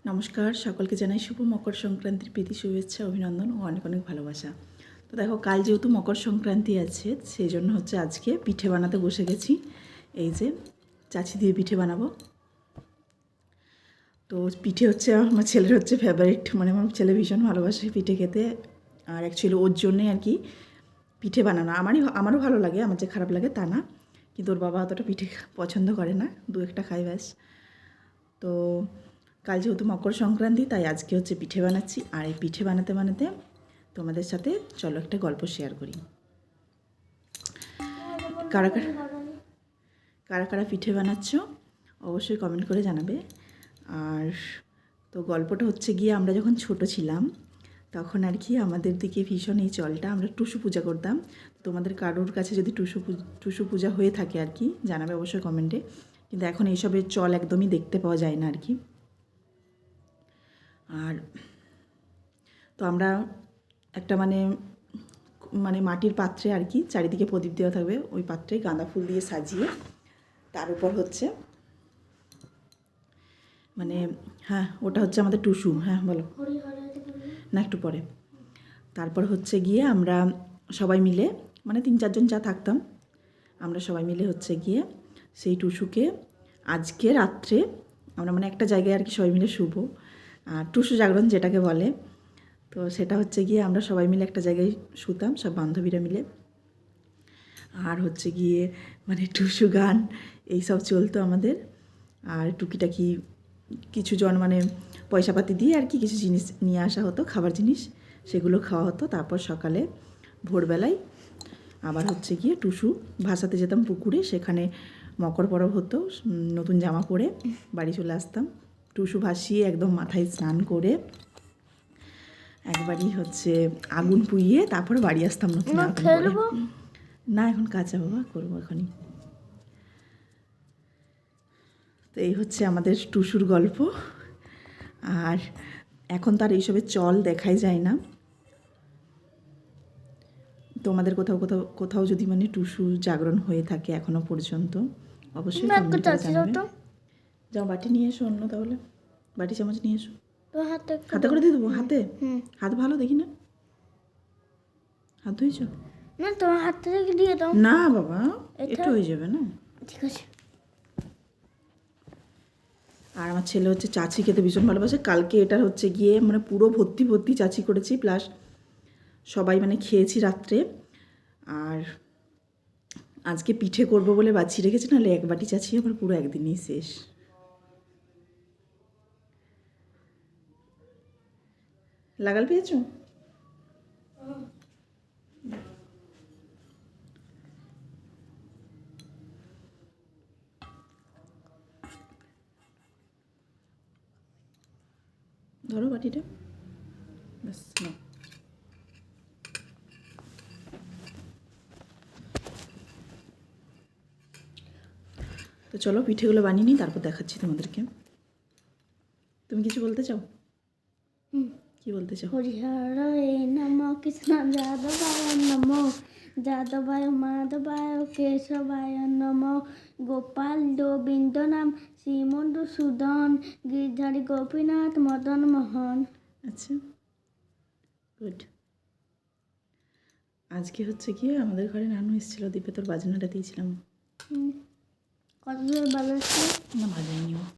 নমস্কার, সকলকে জানাই শুভ মকর সংক্রান্তির প্রীতি শুভেচ্ছা, অভিনন্দন ও অনেক অনেক ভালোবাসা। তো দেখো, কাল যেহেতু মকর সংক্রান্তি আছে, সেই জন্য হচ্ছে আজকে পিঠে বানাতে বসে গেছি। এই যে চাচি দিয়ে পিঠে বানাবো। তো পিঠে হচ্ছে আমার ছেলের হচ্ছে ফেভারিট, মানে আমার ছেলে ভীষণ ভালোবাসে পিঠে খেতে। আর অ্যাকচুয়ালি ওর জন্যে আর কি পিঠে বানানো। আমারও ভালো লাগে, আমার যে খারাপ লাগে তা না, কিন্তু ওর বাবা অতটা পিঠে পছন্দ করে না, দু একটা খাই ব্যাস। তো কাল যেহেতু মকর সংক্রান্তি, তাই আজকে হচ্ছে পিঠে বানাচ্ছি। আর এই পিঠে বানাতে বানাতে তোমাদের সাথে চলো একটা গল্প শেয়ার করি। কারা কারা কারা কারা পিঠে বানাচ্ছ অবশ্যই কমেন্ট করে জানাবে। আর তো গল্পটা হচ্ছে গিয়ে, আমরা যখন ছোট ছিলাম তখন আর কি আমাদের দিকে ভীষণ এই চলটা, আমরা টুসু পূজা করতাম। তোমাদের কারোর কাছে যদি টুসু পূজা হয়ে থাকে আর কি জানাবে অবশ্যই কমেন্টে। কিন্তু এখন এইসবের চল একদমই দেখতে পাওয়া যায় না আর কি। আর তো আমরা একটা মানে মাটির পাত্রে আর কি, চারিদিকে প্রদীপ দেওয়া থাকবে, ওই পাত্রে গাঁদা ফুল দিয়ে সাজিয়ে তার উপর হচ্ছে হ্যাঁ, ওটা হচ্ছে আমাদের টুসু। হ্যাঁ বলো না, একটু পরে। তারপর হচ্ছে গিয়ে আমরা সবাই মিলে, মানে 3-4 জন যা থাকতাম, আমরা সবাই মিলে হচ্ছে গিয়ে সেই টুসুকে আজকে রাত্রে আমরা একটা জায়গায় আর কি সবাই মিলে শুবো। আর টুসু জাগরণ যেটাকে বলে, তো সেটা হচ্ছে গিয়ে আমরা সবাই মিলে একটা জায়গায় শুতাম, সব বান্ধবীরা মিলে। আর হচ্ছে গিয়ে টুসু গান এইসব চলতো আমাদের। আর টুকিটাকি কিছু জন পয়সাপাতি দিয়ে আর কি কিছু জিনিস নিয়ে আসা হতো, খাবার জিনিস, সেগুলো খাওয়া হতো। তারপর সকালে ভোরবেলায় আবার হচ্ছে গিয়ে টুসু ভাসাতে যেতাম পুকুরে, সেখানে মকর পরব হতো, নতুন জামা পরে বাড়ি চলে আসতাম। টুসু ভাসিয়ে একদম মাথায় স্নান করে একবারই হচ্ছে আগুন পুড়িয়ে তারপরে বাড়ি আসতাম নতুন জামা পরে। না এখন কাঁচা বাবা, করবো এখনই। তো এই হচ্ছে আমাদের টুসুর গল্প। আর এখন তার এইসবের চল দেখাই যায় না। তোমাদের কোথাও কোথাও কোথাও যদি টুসু জাগরণ হয়ে থাকে এখনো পর্যন্ত, অবশ্যই কমেন্ট করে জানাবে। যাও বাটি নিয়ে এসো অন্য, তাহলে বাটি চামচ নিয়ে এসো। হাতে করে দিয়ে দেবো? হাত ভালো দেখি না, হাত ধুয়েছ না? তোমার হাতটা রেখে দিয়ে দাও না বাবা, একটু হয়ে যাবে না। ঠিক আছে। আর আমার ছেলে হচ্ছে চাচি খেতে ভীষণ ভালোবাসে। কালকে এটা হচ্ছে গিয়ে পুরো ভর্তি ভর্তি চাচি করেছি, প্লাস সবাই খেয়েছি রাত্রে। আর আজকে পিঠে করব বলে বাছিয়ে রেখেছি, নাহলে এক বাটি চাচি আমার পুরো একদিনই শেষ। লাগাল পেয়েছো? ধরো বাটিটা, ব্যাস না। তো চলো পিঠেগুলো বানিয়ে নিই, তারপর দেখাচ্ছি তোমাদেরকে। তুমি কিছু বলতে চাও? কি বলতে চাও? হরিহরে নমঃ কৃষ্ণ যাদবায় নমঃ যাদবায় মাধবায় কেশবায় নমঃ গোপাল গোবিন্দ নাম শ্রীমধুসূদন গিরিধারী গোপীনাথ মদন মোহন। আচ্ছা, গুড। আজকে হচ্ছে গিয়ে আমাদের ঘরে নানু এসেছিলো, দীপে তোর বাজনাটা দিয়েছিলাম। কত দূর ভালো না বাজাইনি।